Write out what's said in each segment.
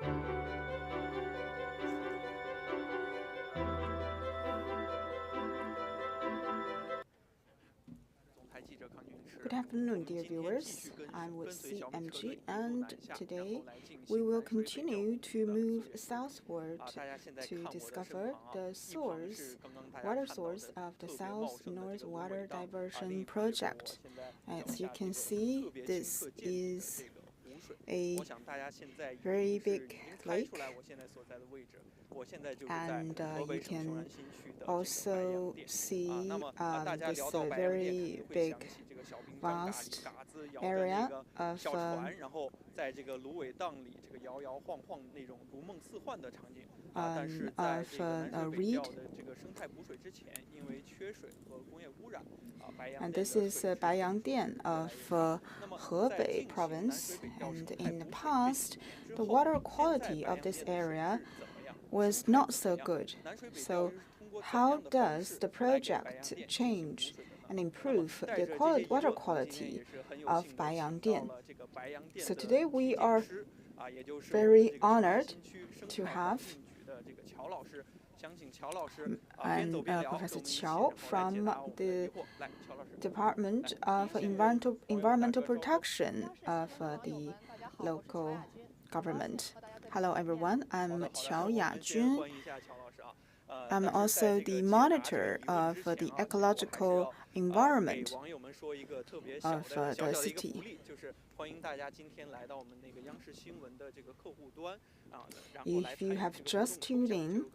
Good afternoon, dear viewers. I'm with CMG, and today we will continue to move southward to discover the water source of the South-North Water Diversion Project. As you can see, this is a very big lake, and you can also see this very big, vast area of reed. And this is Beiyang of Hebei province. And in the past, the water quality of this area was not so good. So how does the project change and improve the water quality of Beiyang? So today we are very honored to have Professor Qiao from the Department of Environmental Protection of the local government. Hello, everyone. I'm Qiao Yajun. I'm also the monitor of the ecological environment of the city. If you have just tuned in,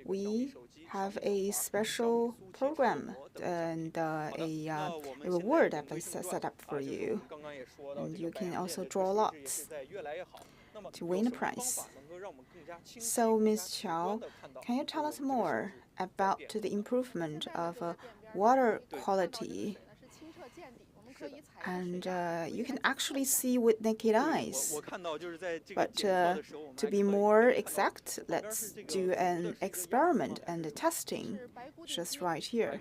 we have a special program and a reward that was set up for you. And you can also draw lots to win a prize. So, Ms. Qiao, can you tell us more about the improvement of water quality? And you can actually see with naked eyes. But to be more exact, let's do an experiment and a testing just right here.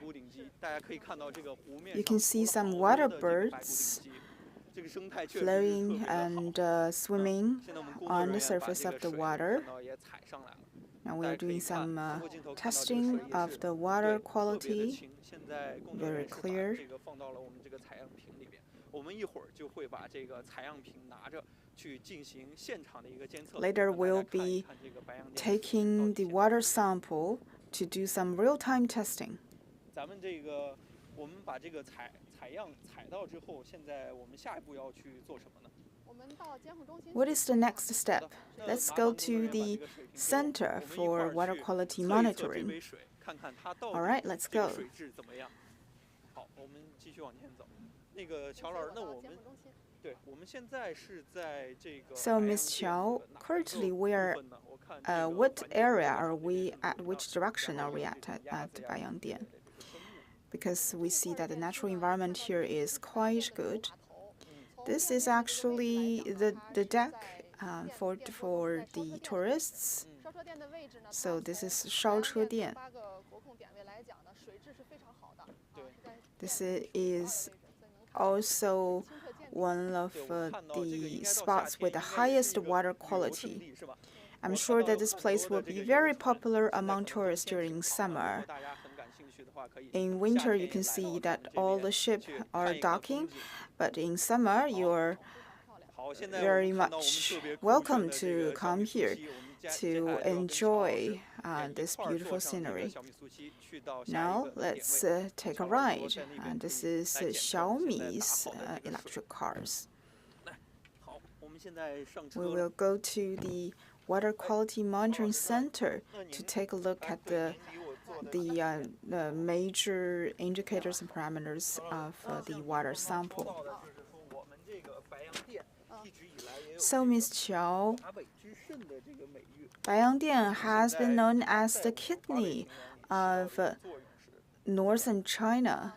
You can see some water birds flowing and swimming on the surface of the water. Now we're doing some testing of the water quality, very clear. Later we'll be taking the water sample to do some real-time testing. What is the next step? Let's go to the Center for Water Quality Monitoring. All right, let's go. So, Ms. Qiao, currently we are, what area are we at? Which direction are we at Beiyang? Because we see that the natural environment here is quite good. This is actually the deck for the tourists. So this is Shaochedian. This is also one of the spots with the highest water quality. I'm sure that this place will be very popular among tourists during summer. In winter, you can see that all the ships are docking, but in summer, you're very much welcome to come here to enjoy this beautiful scenery. Now, let's take a ride. And this is Xiaomi's electric cars. We will go to the Water Quality Monitoring Center to take a look at the major indicators and parameters of the water sample. So, Ms. Qiao, Beiyang has been known as the kidney of northern China.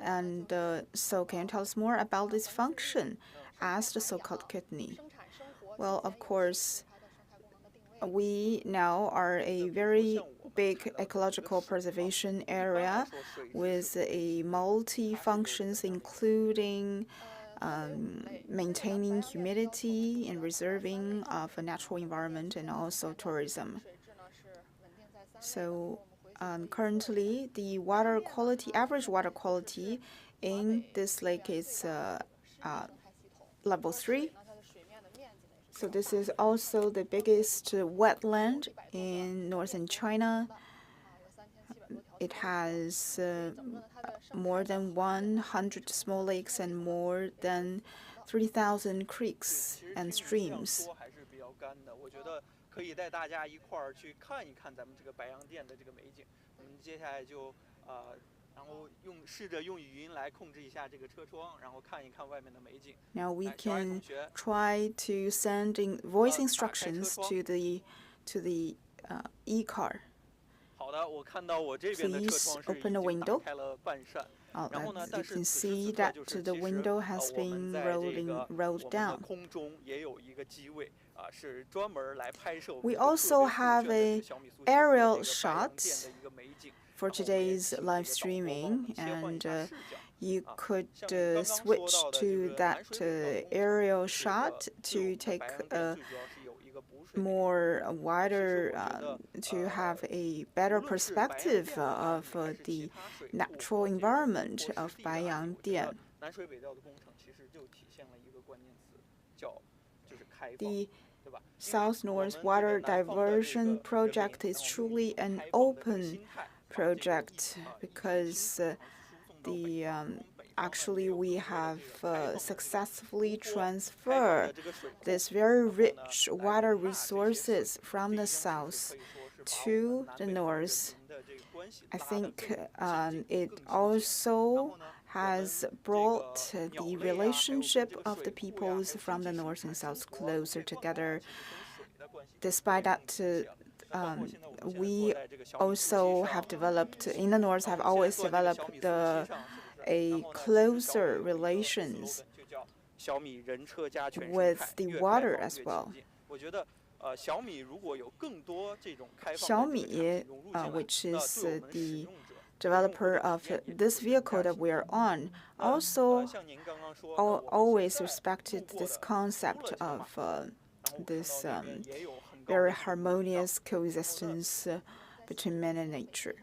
And so can you tell us more about this function as the so-called kidney? Well, of course, we now are a very big ecological preservation area with a multi-functions, including maintaining humidity and reserving of a natural environment, and also tourism. So currently, the water quality, average water quality in this lake is level 3. So this is also the biggest wetland in northern China. It has more than 100 small lakes and more than 3,000 creeks and streams. Now we can try to send voice instructions to the e-car. Please open the window. You can see that the window has been rolled down. We also have an aerial shot for today's live streaming, and you could switch to that aerial shot to take a more wider, to have a better perspective of the natural environment of Beiyangdian. The South-North Water Diversion Project is truly an open project because actually we have successfully transferred this very rich water resources from the south to the north. I think it also has brought the relationship of the peoples from the north and south closer together. Despite that, we also have developed, in the north, have always developed a closer relations with the water as well. Xiaomi, which is the developer of this vehicle that we are on, also always respected this concept of this very harmonious coexistence between man and nature.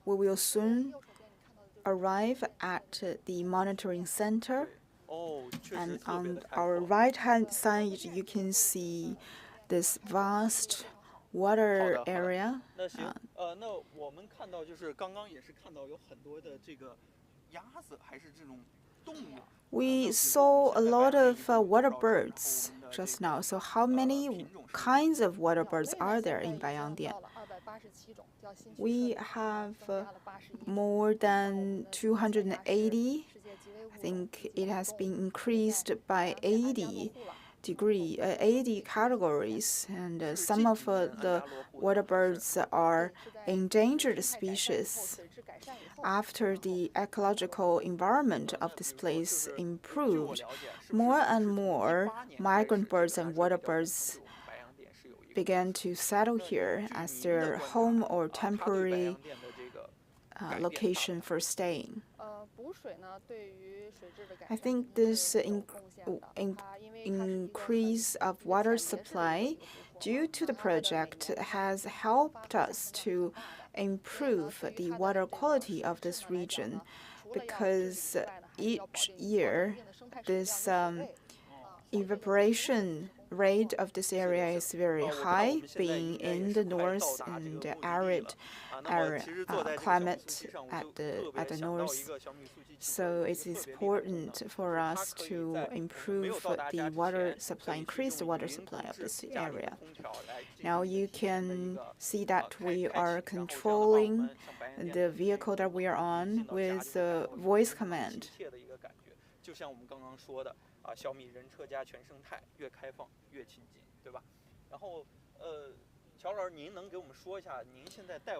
We will soon arrive at the monitoring center, and on our right-hand side, you can see this vast water area. We saw a lot of water birds just now. So how many kinds of water birds are there in Beiyangdian? We have more than 280. I think it has been increased by 80 categories, and some of the water birds are endangered species. After the ecological environment of this place improved, more and more migrant birds and water birds began to settle here as their home or temporary location for staying. I think this increase of water supply due to the project has helped us to improve the water quality of this region, because each year this evaporation rate of this area is very high, being in the north and the arid climate at the north. So it is important for us to improve the water supply, increase the water supply of this area. Now you can see that we are controlling the vehicle that we are on with a voice command.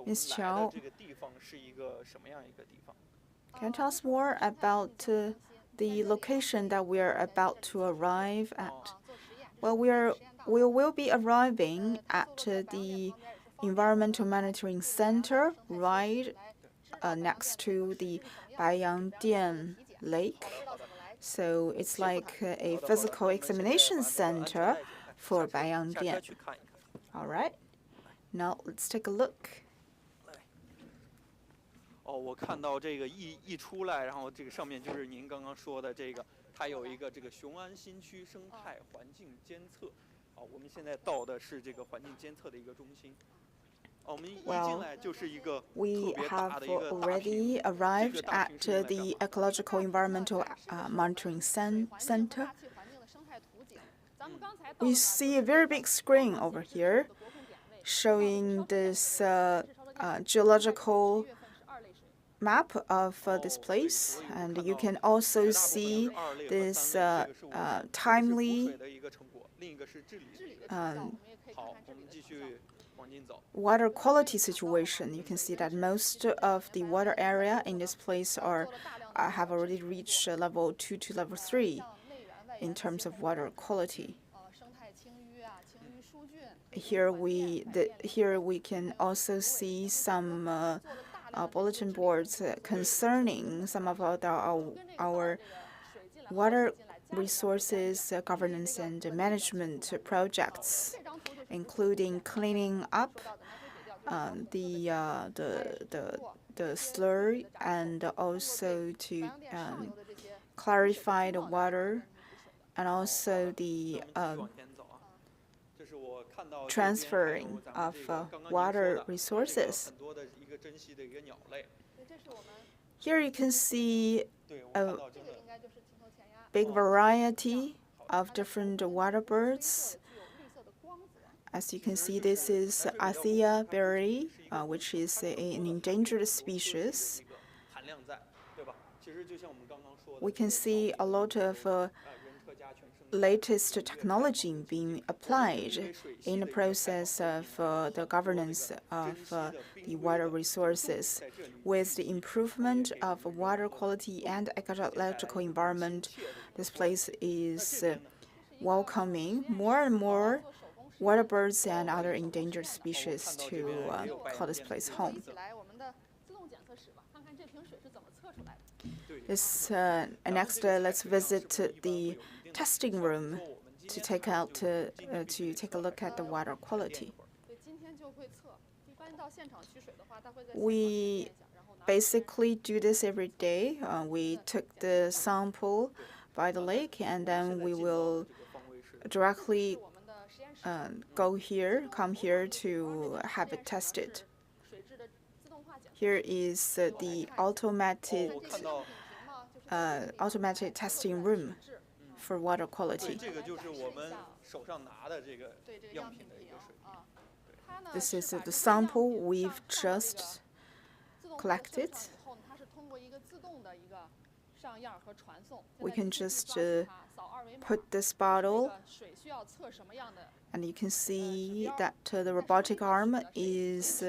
Ms. Qiao, can you tell us more about the location that we are about to arrive at? Well, we will be arriving at the Environmental Monitoring Center right next to the Beiyang Lake. So it's like a physical examination center for Beiyang. All right, now let's take a look. 我看到这个一出来，然后这个上面就是您刚刚说的这个，它有一个这个雄安新区生态环境监测。我们现在到的是这个环境监测的一个中心。我们一进来就是一个特别大的一个大屏。 We have already arrived at the Ecological Environmental Monitoring Center. We see a very big screen over here showing this geological map of this place, and you can also see this timely water quality situation. You can see that most of the water area in this place have already reached level 2 to level 3 in terms of water quality. Here we can also see some bulletin boards concerning some of our water resources governance and management projects, including cleaning up the slurry, and also to clarify the water, and also the transferring of water resources. Here you can see a big variety of different water birds. As you can see, this is Athea berry, which is an endangered species. We can see a lot of latest technology being applied in the process of the governance of the water resources. With the improvement of water quality and ecological environment, this place is welcoming more and more water birds and other endangered species to call this place home. Next, let's visit the testing room to take a look at the water quality. We basically do this every day. We took the sample by the lake, and then we will directly come here to have it tested. Here is the automated testing room for water quality. This is the sample we've just collected. We can just put this bottle, and you can see that the robotic arm is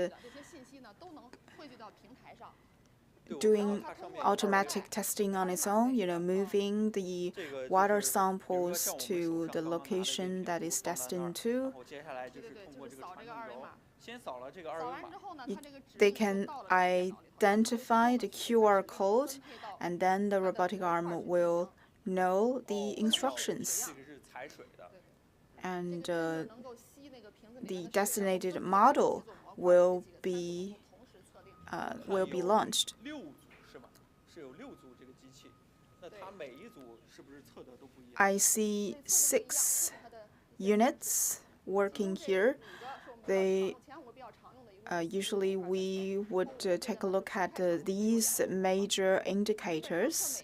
doing automatic testing on its own, moving the water samples to the location that is destined to. They can identify the QR code, and then the robotic arm will know the instructions. And the designated model will be launched. I see 6 units working here. Usually we would take a look at these major indicators.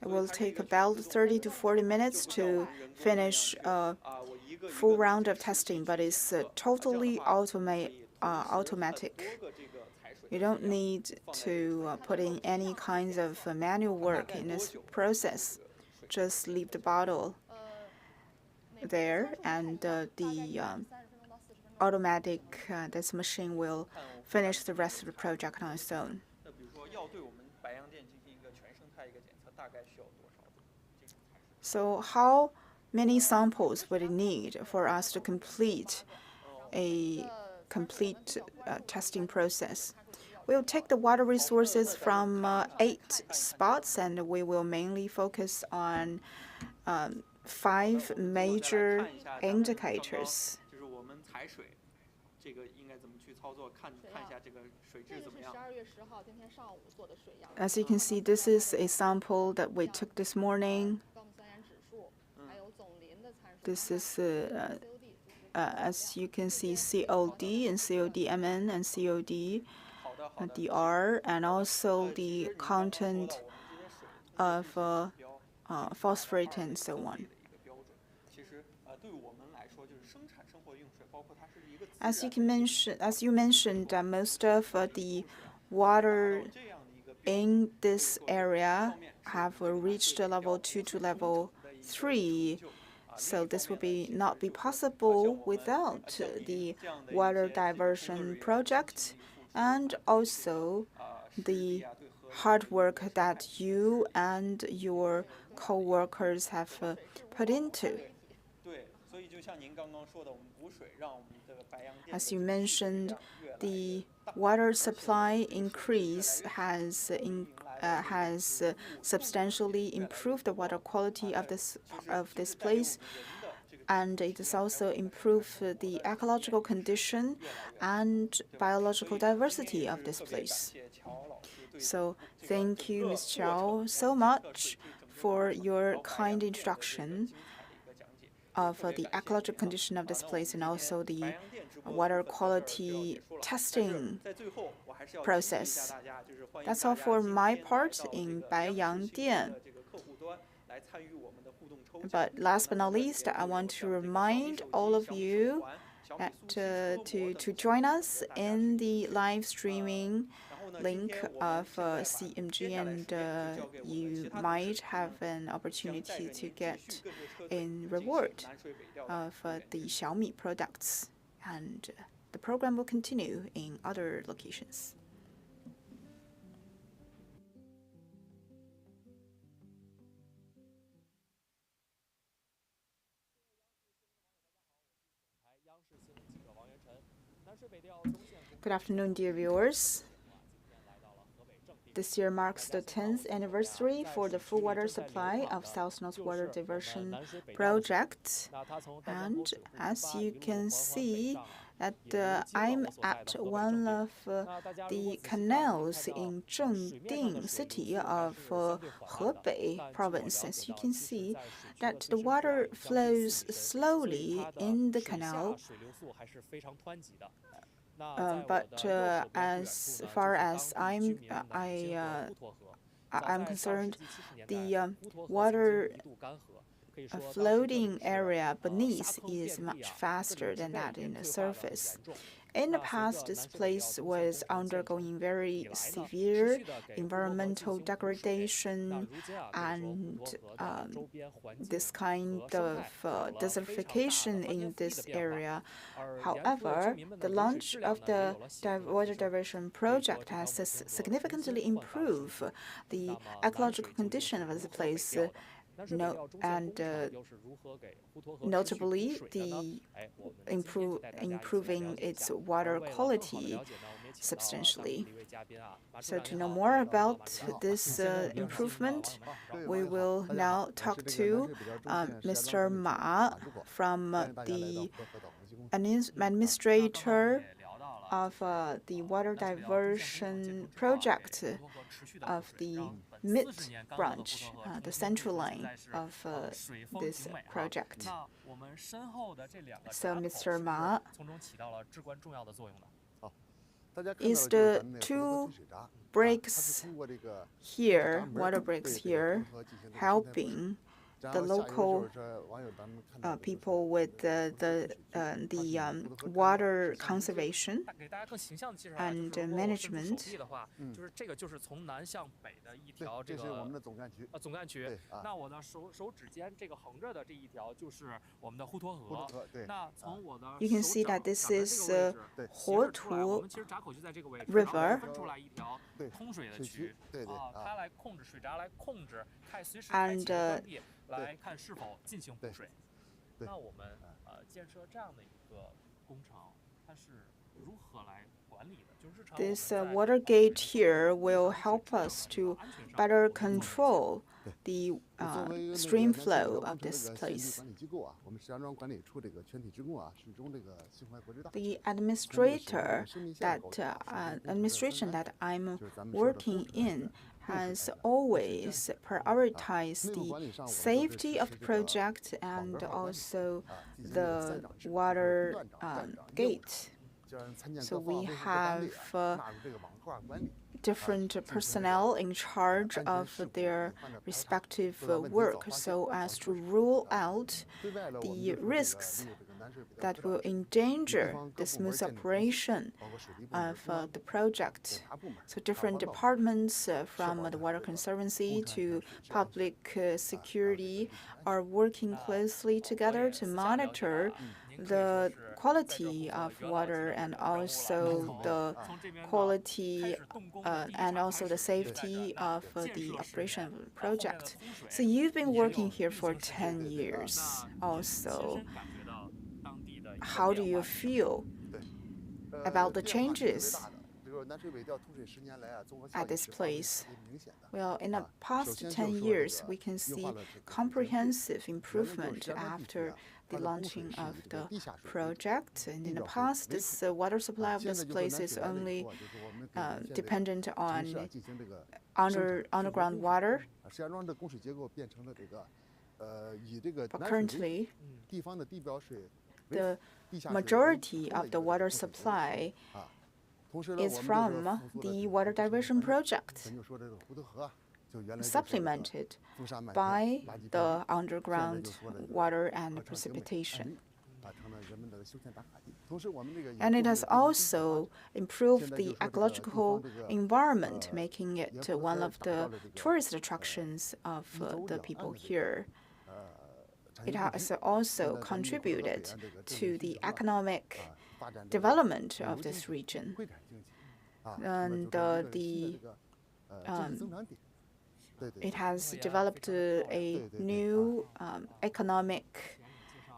It will take about 30 to 40 minutes to finish a full round of testing, but it's totally automatic. You don't need to put in any kinds of manual work in this process. Just leave the bottle there, and this machine will finish the rest of the project on its own. So how many samples would it need for us to complete a complete testing process. We'll take the water resources from 8 spots, and we will mainly focus on 5 major indicators. As you can see, this is a sample that we took this morning. This is, as you can see, COD and CODMN and COD-DR, and also the content of phosphate and so on. As you mentioned, most of the water in this area have reached level 2 to level 3. So this will not be possible without the water diversion project and also the hard work that you and your co-workers have put into. As you mentioned, the water supply increase has substantially improved the water quality of this place, and it has also improved the ecological condition and biological diversity of this place. So thank you, Ms. Qiao, so much for your kind introduction of the ecological condition of this place and also the water quality testing process. That's all for my part in Beiyang. But last but not least, I want to remind all of you that to join us in the live streaming link of CMG, and you might have an opportunity to get a reward of the Xiaomi products, and the program will continue in other locations. Good afternoon, dear viewers. This year marks the 10th anniversary for the full water supply of South-North Water Diversion Project. And as you can see, I'm at one of the canals in Zhengding city of Hebei province. As you can see, that the water flows slowly in the canal. But as far as I'm concerned, the water floating area beneath is much faster than that in the surface. In the past, this place was undergoing very severe environmental degradation and this kind of desertification in this area. However, the launch of the water diversion project has significantly improved the ecological condition of the place. Notably, the improving its water quality substantially. So to know more about this improvement, we will now talk to Mr. Ma from the administrator of the water diversion project of the mid branch, the central line of this project. So, Mr. Ma, is the 2 breaks here, water breaks here, helping the local people with the water conservation and management. You can see that this is Huotu River. And This water gate here will help us to better control the stream flow of this place. The administration that I'm working in has always prioritized the safety of the project and also the water gate. So we have different personnel in charge of their respective work so as to rule out the risks that will endanger the smooth operation of the project. So different departments from the Water Conservancy to public security are working closely together to monitor the quality of water and also the quality and also the safety of the operation of the project. So you've been working here for 10 years also. How do you feel about the changes at this place? Well, in the past 10 years, we can see comprehensive improvement after the launching of the project. And in the past, this water supply of this place is only dependent on underground water. But currently, the majority of the water supply is from the water diversion project, supplemented by the underground water and precipitation. And it has also improved the ecological environment, making it one of the tourist attractions of the people here. It has also contributed to the economic development of this region. And it has developed a new economic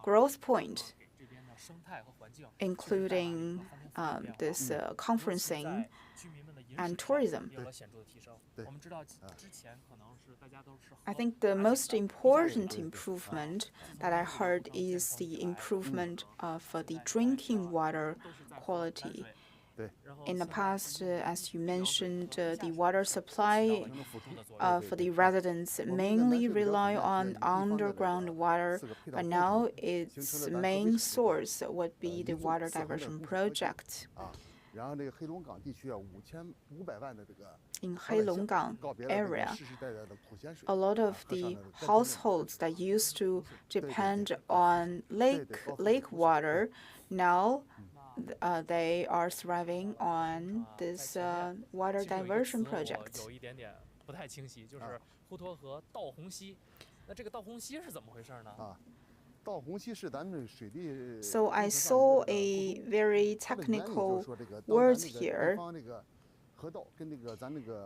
growth point, including this conferencing and tourism. I think the most important improvement that I heard is the improvement of the drinking water quality. In the past, as you mentioned, the water supply for the residents mainly rely on underground water, but now its main source would be the water diversion project. In Heilonggang area, a lot of the households that used to depend on lake water, now they are thriving on this water diversion project. So I saw a very technical word here,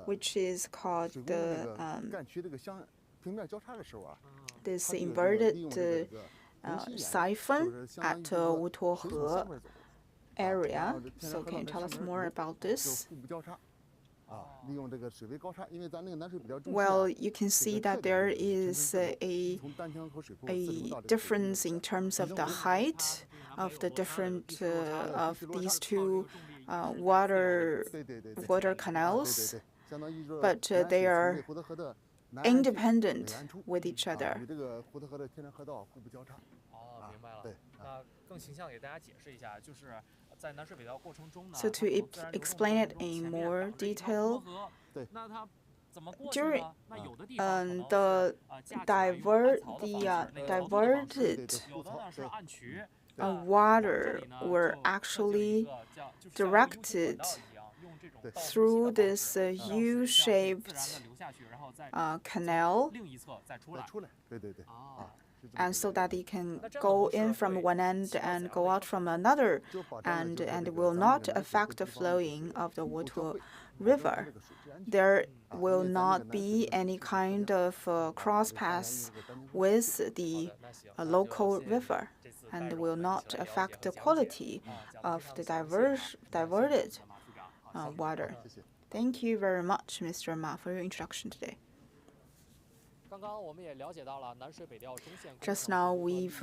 which is called this inverted siphon at Wutuohe area. So can you tell us more about this? Well, you can see that there is a difference in terms of the height of the different of these two water canals, but they are independent with each other. So to explain it in more detail, during the diverted water were actually directed through this U-shaped canal, and so that it can go in from one end and go out from another, and will not affect the flowing of the Wutuo river. There will not be any kind of cross-pass with the local river and will not affect the quality of the diverted water. Thank you very much, Mr. Ma, for your introduction today. Just now we've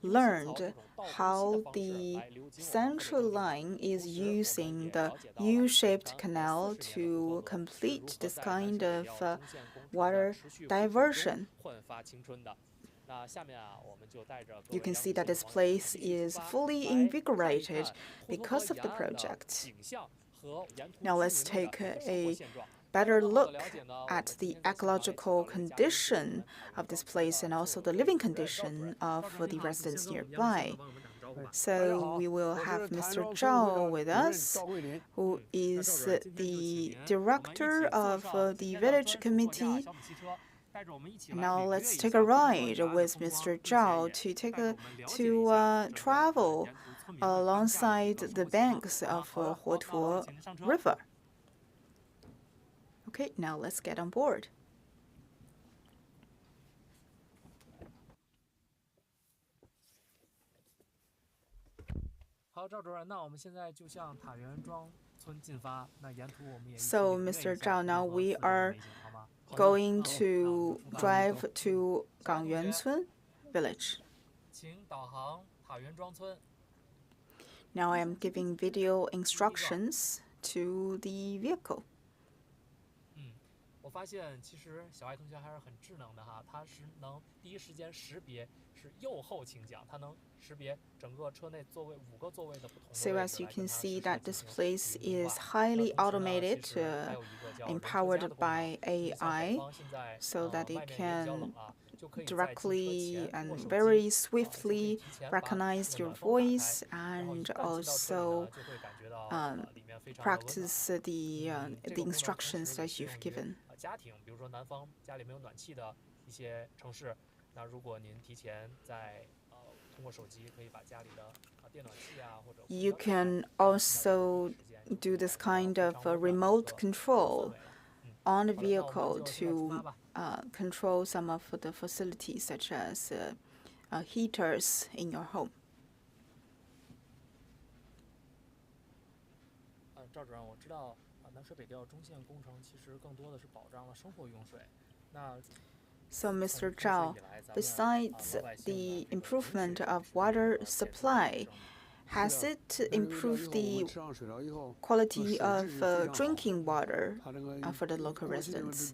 learned how the central line is using the U-shaped canal to complete this kind of water diversion. You can see that this place is fully invigorated because of the project. Now let's take a better look at the ecological condition of this place and also the living condition of the residents nearby. So we will have Mr. Zhao with us, who is the director of the village committee. Now let's take a ride with Mr. Zhao to travel alongside the banks of Huotuo River. Okay, now let's get on board. So, Mr. Zhao, now we are going to drive to Gangyuancun village. Now I am giving video instructions to the vehicle. 我发现其实小爱同学还是很智能的哈，他是能第一时间识别是右后倾角，他能识别整个车内座位5个座位的不同的位置。So as you can see that this place is highly automated, empowered by AI, so that it can directly and very swiftly recognize your voice and also practice the instructions that you've given. 家庭，比如说南方家里没有暖气的一些城市，那如果您提前在通过手机可以把家里的电暖气啊或者 You can also do this kind of remote control on the vehicle to control some of the facilities such as heaters in your home. 赵主任，我知道南水北调中线工程其实更多的是保障了生活用水。那 So, Mr. Zhao, besides the improvement of water supply, has it improved the quality of drinking water for the local residents?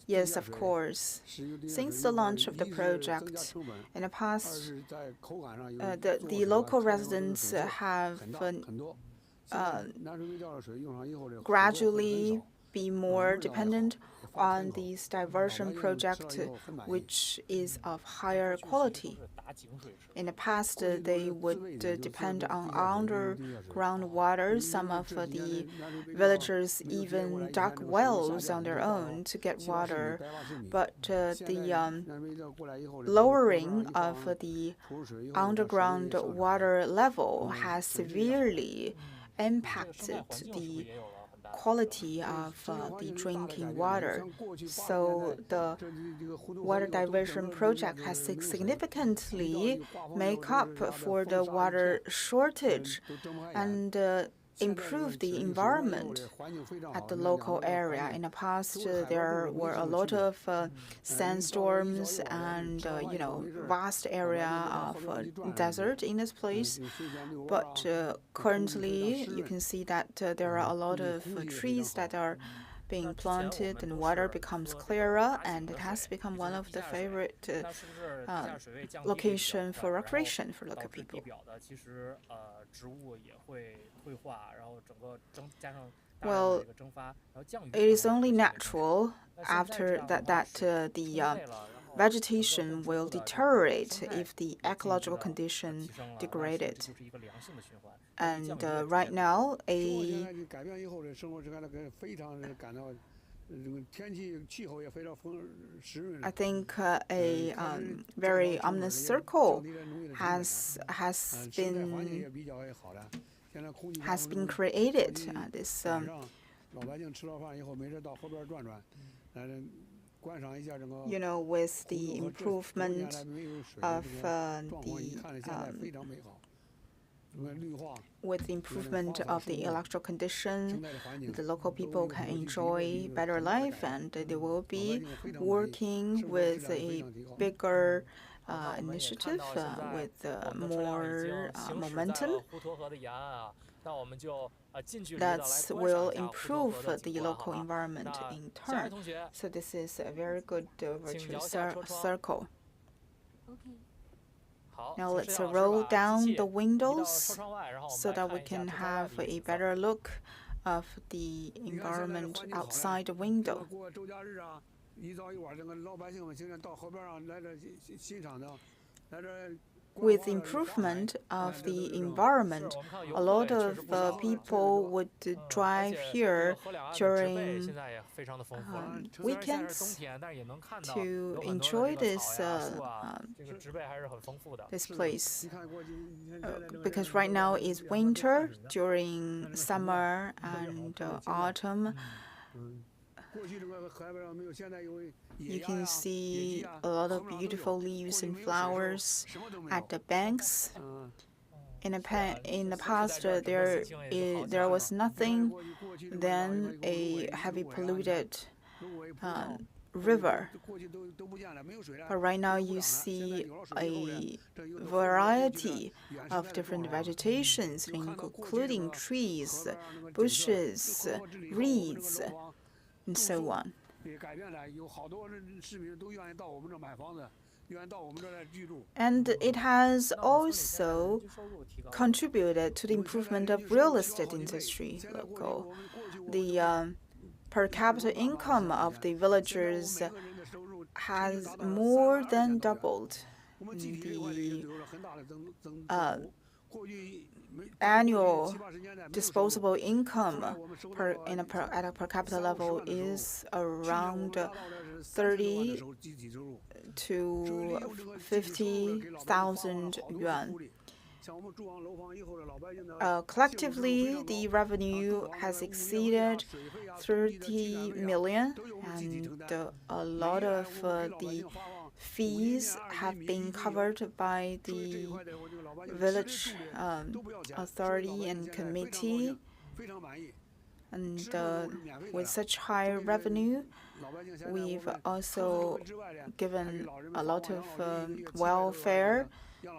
Yes, of course. Since the launch of the project, in the past, the local residents have gradually be more dependent on this diversion project, which is of higher quality. In the past, they would depend on underground water. Some of the villagers even dug wells on their own to get water. But the lowering of the underground water level has severely impacted the quality of the drinking water. So the water diversion project has significantly made up for the water shortage and improve the environment at the local area. In the past, there were a lot of sandstorms and vast area of desert in this place. But currently, you can see that there are a lot of trees that are being planted and water becomes clearer, and it has become one of the favorite location for recreation for local people. Well, it is only natural after that the vegetation will deteriorate if the ecological condition degraded. And right now, I think a very ominous circle has been created. This with the improvement of with the improvement of the electoral condition, the local people can enjoy better life, and they will be working with a bigger initiative with more momentum. That will improve the local environment in turn. So this is a very good virtuous circle. Now let's roll down the windows so that we can have a better look of the environment outside the window. With improvement of the environment, a lot of people would drive here during weekends to enjoy this place. Because right now is winter, during summer and autumn, you can see a lot of beautiful leaves and flowers at the banks. In the past, there was nothing than a heavy polluted river. But right now you see a variety of different vegetations, including trees, bushes, reeds, and so on. And it has also contributed to the improvement of real estate industry. The per capita income of the villagers has more than doubled. The annual disposable income at a per capita level is around 30 to 50,000 yuan. Collectively, the revenue has exceeded 30 million, and a lot of the fees have been covered by the village authority and committee. And with such high revenue, we've also given a lot of welfare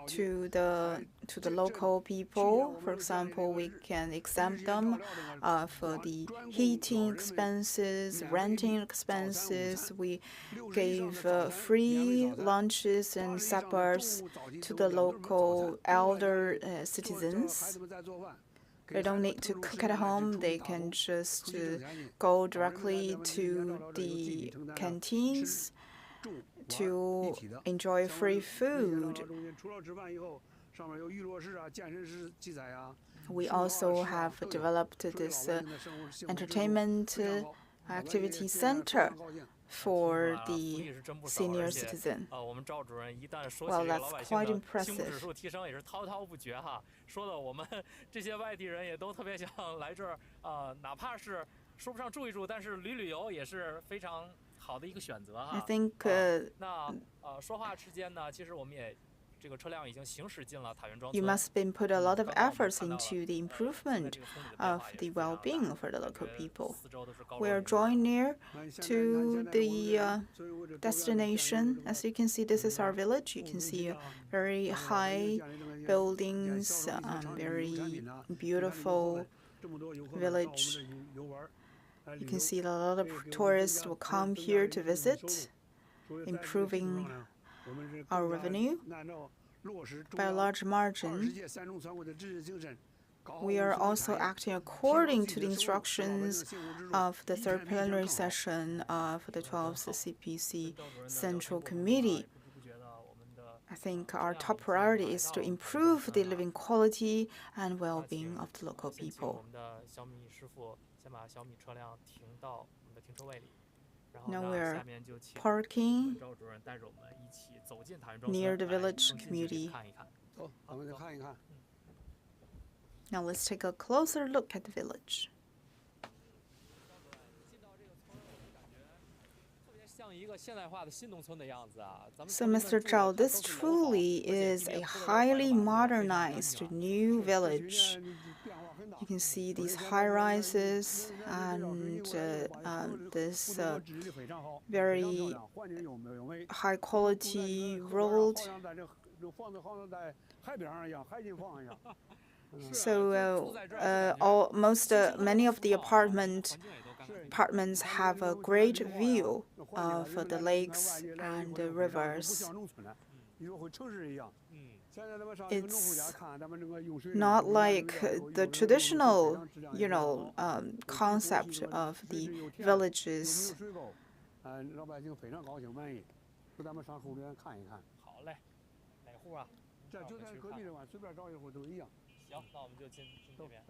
to the local people. For example, we can exempt them for the heating expenses, renting expenses. We gave free lunches and suppers to the local elder citizens. They don't need to cook at home. They can just go directly to the canteens to enjoy free food. We also have developed this entertainment activity center for the senior citizen. Well, that's quite impressive. I think you must have put a lot of efforts into the improvement of the well-being for the local people. We are drawing near to the destination. As you can see, this is our village. You can see very high buildings, very beautiful village. You can see that a lot of tourists will come here to visit, improving our revenue by a large margin. We are also acting according to the instructions of the third plenary session of the 12th CPC Central Committee. I think our top priority is to improve the living quality and well-being of the local people. Now we're parking near the village community. Now let's take a closer look at the village. So, Mr. Zhao, this truly is a highly modernized new village. You can see these high rises and this very high quality road. So many of the apartments have a great view of the lakes and the rivers. It's not like the traditional, concept of the villages. 行，那我们就进这边。